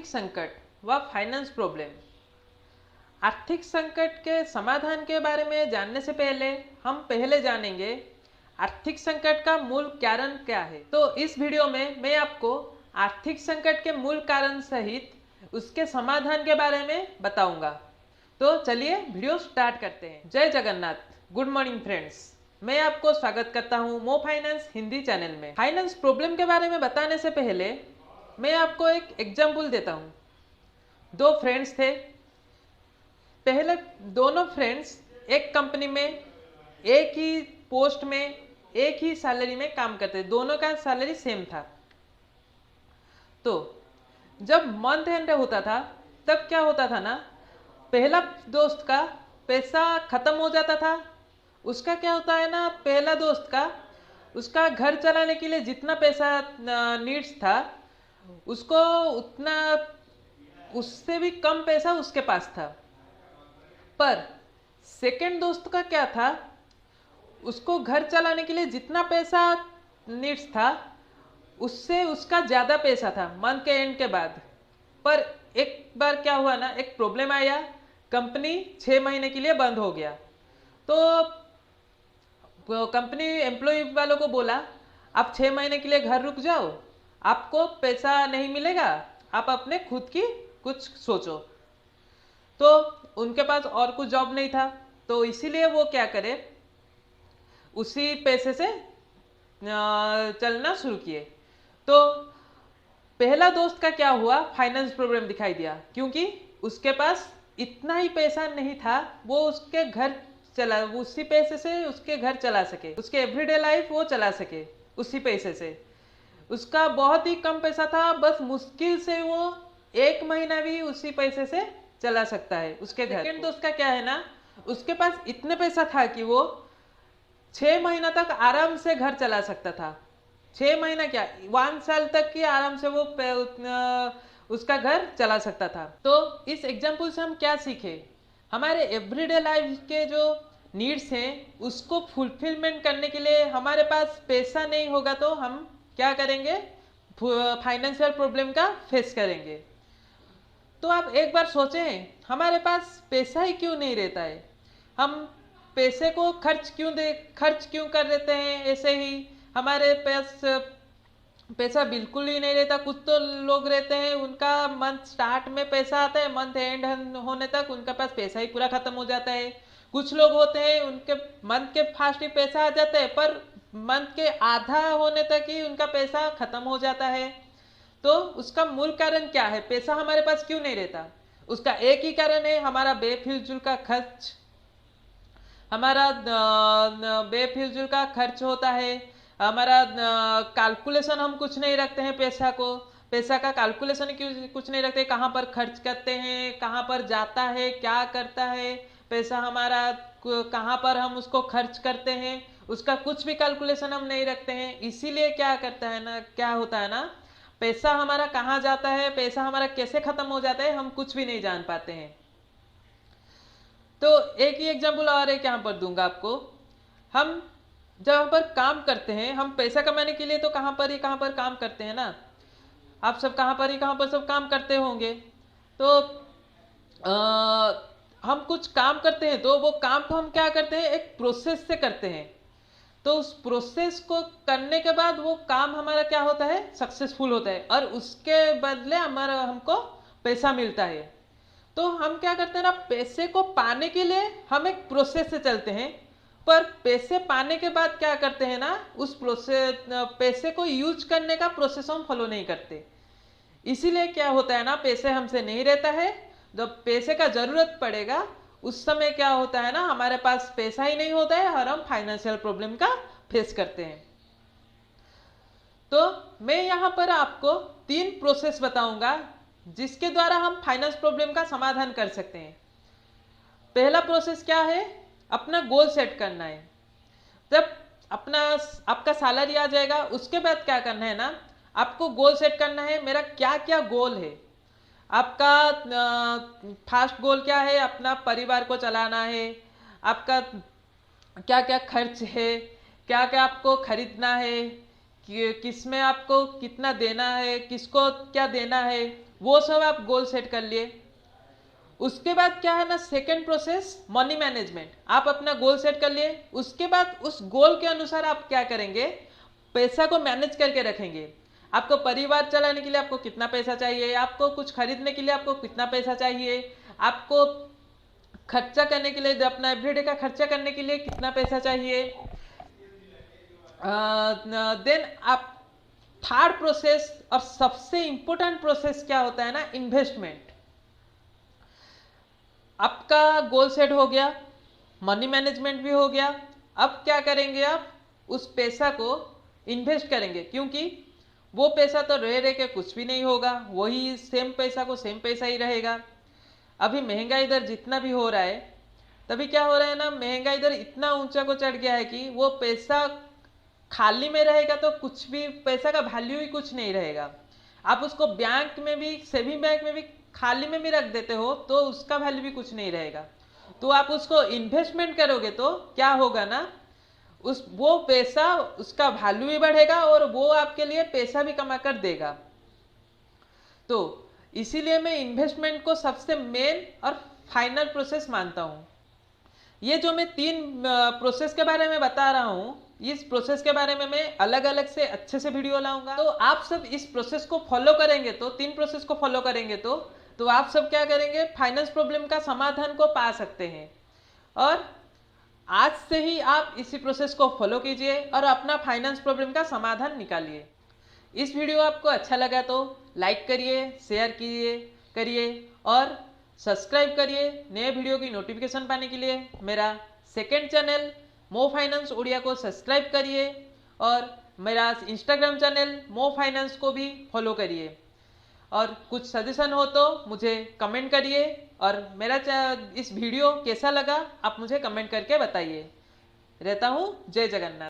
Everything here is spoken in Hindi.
आर्थिक संकट व फाइनेंस प्रॉब्लम। आर्थिक संकट के समाधान के बारे में जानने से पहले हम पहले जानेंगे आर्थिक संकट का मूल कारण क्या है। तो इस वीडियो में मैं आपको आर्थिक संकट के मूल कारण सहित उसके समाधान के बारे में बताऊंगा। तो चलिए वीडियो स्टार्ट करते हैं। जय जगन्नाथ। गुड मॉर्निंग फ्रेंड्स, मैं आपको स्वागत करता हूं मो फाइनेंस हिंदी चैनल में। फाइनेंस प्रॉब्लम के बारे में बताने से पहले मैं आपको एक एग्जाम्पल देता हूं। दो फ्रेंड्स थे। पहले दोनों फ्रेंड्स एक कंपनी में एक ही पोस्ट में एक ही सैलरी में काम करते थे। दोनों का सैलरी सेम था। तो जब मंथ एंड होता था तब क्या होता था ना, पहला दोस्त का पैसा खत्म हो जाता था। उसका क्या होता है ना, पहला दोस्त का उसका घर चलाने के लिए जितना पैसा नीड्स था उसको उतना, उससे भी कम पैसा उसके पास था। पर सेकंड दोस्त का क्या था, उसको घर चलाने के लिए जितना पैसा नीड्स था उससे उसका ज़्यादा पैसा था मंथ के एंड के बाद। पर एक बार क्या हुआ ना, एक प्रॉब्लम आया। कंपनी 6 महीने के लिए बंद हो गया। तो कंपनी एम्प्लॉय वालों को बोला, आप 6 महीने के लिए घर रुक जाओ, आपको पैसा नहीं मिलेगा, आप अपने खुद की कुछ सोचो। तो उनके पास और कुछ जॉब नहीं था, तो इसीलिए वो क्या करे, उसी पैसे से चलना शुरू किए। तो पहला दोस्त का क्या हुआ, फाइनेंस प्रॉब्लम दिखाई दिया, क्योंकि उसके पास इतना ही पैसा नहीं था वो उसके घर चला, उसी पैसे से उसके घर चला सके, उसके एवरीडे लाइफ वो चला सके उसी पैसे से। उसका बहुत ही कम पैसा था, बस मुश्किल से वो 1 महीना भी उसी पैसे से चला सकता है उसके घर। सेकंड दोस्त का क्या है ना, उसके पास इतने पैसा था कि वो 6 महीना तक आराम से घर चला सकता था। 6 महीना क्या, 1 साल तक की आराम से वो उसका घर चला सकता था। तो इस एग्जाम्पल से हम क्या सीखे, हमारे एवरीडे लाइफ के जो नीड्स हैं उसको फुलफिलमेंट करने के लिए हमारे पास पैसा नहीं होगा तो हम क्या करेंगे, फाइनेंशियल प्रॉब्लम का फेस करेंगे। तो आप एक बार सोचें, हमारे पास पैसा ही क्यों नहीं रहता है, हम पैसे को खर्च क्यों कर देते हैं ऐसे ही। हमारे पास पैसा बिल्कुल ही नहीं रहता। कुछ तो लोग रहते हैं उनका मंथ स्टार्ट में पैसा आता है, मंथ एंड होने तक उनका पास पैसा ही पूरा खत्म हो जाता है। कुछ लोग होते हैं उनके मंथ के फास्ट ही पैसा आ जाता है, पर मंथ के आधा होने तक ही उनका पैसा खत्म हो जाता है। तो उसका मूल कारण क्या है, पैसा हमारे पास क्यों नहीं रहता? उसका एक ही कारण है, हमारा बेफिजूल का खर्च। हमारा बेफिजूल का खर्च होता है। हमारा कैलकुलेशन हम कुछ नहीं रखते हैं, पैसा का कैलकुलेशन क्यों कुछ नहीं रखते, कहाँ पर खर्च करते हैं, कहाँ पर जाता है, क्या करता है पैसा हमारा, कहाँ पर हम उसको खर्च करते हैं, उसका कुछ भी कैलकुलेशन हम नहीं रखते हैं। इसीलिए क्या होता है ना, पैसा हमारा कहाँ जाता है, पैसा हमारा कैसे खत्म हो जाता है, हम कुछ भी नहीं जान पाते हैं। तो एक ही एग्जाम्पल और एक यहाँ पर दूंगा आपको। हम जहाँ पर काम करते हैं, हम पैसा कमाने के लिए तो कहाँ पर काम करते हैं ना, आप सब कहाँ पर सब काम करते होंगे। तो हम कुछ काम करते हैं तो वो काम को हम क्या करते हैं, एक प्रोसेस से करते हैं। तो उस प्रोसेस को करने के बाद वो काम हमारा क्या होता है, सक्सेसफुल होता है, और उसके बदले हमको पैसा मिलता है। तो हम क्या करते हैं ना, पैसे को पाने के लिए हम एक प्रोसेस से चलते हैं, पर पैसे पाने के बाद क्या करते हैं ना, उस पैसे को यूज करने का प्रोसेस हम फॉलो नहीं करते। इसीलिए क्या होता है ना, पैसे हमसे नहीं रहता है। जब पैसे का जरूरत पड़ेगा उस समय क्या होता है ना, हमारे पास पैसा ही नहीं होता है और हम फाइनेंशियल प्रॉब्लम का फेस करते हैं। तो मैं यहाँ पर आपको 3 प्रोसेस बताऊंगा जिसके द्वारा हम फाइनेंस प्रॉब्लम का समाधान कर सकते हैं। पहला प्रोसेस क्या है, अपना गोल सेट करना है। जब आपका सैलरी आ जाएगा उसके बाद क्या करना है ना, आपको गोल सेट करना है, मेरा क्या क्या गोल है। आपका फर्स्ट गोल क्या है, अपना परिवार को चलाना है। आपका क्या क्या खर्च है, क्या क्या आपको खरीदना है, किस में आपको कितना देना है, किसको क्या देना है, वो सब आप गोल सेट कर लिए। उसके बाद क्या है ना, सेकंड प्रोसेस मनी मैनेजमेंट। आप अपना गोल सेट कर लिए, उसके बाद उस गोल के अनुसार आप क्या करेंगे, पैसा को मैनेज करके रखेंगे। आपको परिवार चलाने के लिए आपको कितना पैसा चाहिए, आपको कुछ खरीदने के लिए आपको कितना पैसा चाहिए, आपको खर्चा करने के लिए, अपना एवरीडे का खर्चा करने के लिए कितना पैसा चाहिए। देन आप थर्ड प्रोसेस और सबसे इंपॉर्टेंट प्रोसेस क्या होता है ना, इन्वेस्टमेंट। आपका गोल सेट हो गया, मनी मैनेजमेंट भी हो गया। अब क्या करेंगे, आप उस पैसा को इन्वेस्ट करेंगे, क्योंकि वो पैसा तो रह रह के कुछ भी नहीं होगा, वही सेम पैसा को सेम पैसा ही रहेगा। अभी महंगाई दर जितना भी हो रहा है, तभी क्या हो रहा है ना, महंगाई दर इतना ऊंचा को चढ़ गया है कि वो पैसा खाली में रहेगा तो कुछ भी, पैसा का वैल्यू ही कुछ नहीं रहेगा। आप उसको बैंक में भी, सेविंग बैंक में भी खाली में भी रख देते हो तो उसका वैल्यू भी कुछ नहीं रहेगा। तो आप उसको इन्वेस्टमेंट करोगे तो क्या होगा ना, उस वो पैसा, उसका वैल्यू भी बढ़ेगा और वो आपके लिए पैसा भी कमा कर देगा। तो इसीलिए मैं इन्वेस्टमेंट को सबसे मेन और फाइनल प्रोसेस मानता हूं। ये जो मैं 3 प्रोसेस के बारे में बता रहा हूं, इस प्रोसेस के बारे में मैं अलग अलग से अच्छे से वीडियो लाऊंगा। तो आप सब इस प्रोसेस को फॉलो करेंगे, तो 3 प्रोसेस को फॉलो करेंगे तो आप सब क्या करेंगे, फाइनेंस प्रॉब्लम का समाधान को पा सकते हैं। और आज से ही आप इसी प्रोसेस को फॉलो कीजिए और अपना फाइनेंस प्रॉब्लम का समाधान निकालिए। इस वीडियो आपको अच्छा लगा तो लाइक करिए, शेयर करिए और सब्सक्राइब करिए। नए वीडियो की नोटिफिकेशन पाने के लिए मेरा सेकंड चैनल मो फाइनेंस उड़िया को सब्सक्राइब करिए और मेरा इंस्टाग्राम चैनल मो फाइनेंस को भी फॉलो करिए। और कुछ सजेशन हो तो मुझे कमेंट करिए और मेरा इस वीडियो कैसा लगा आप मुझे कमेंट करके बताइए। रहता हूँ, जय जगन्नाथ।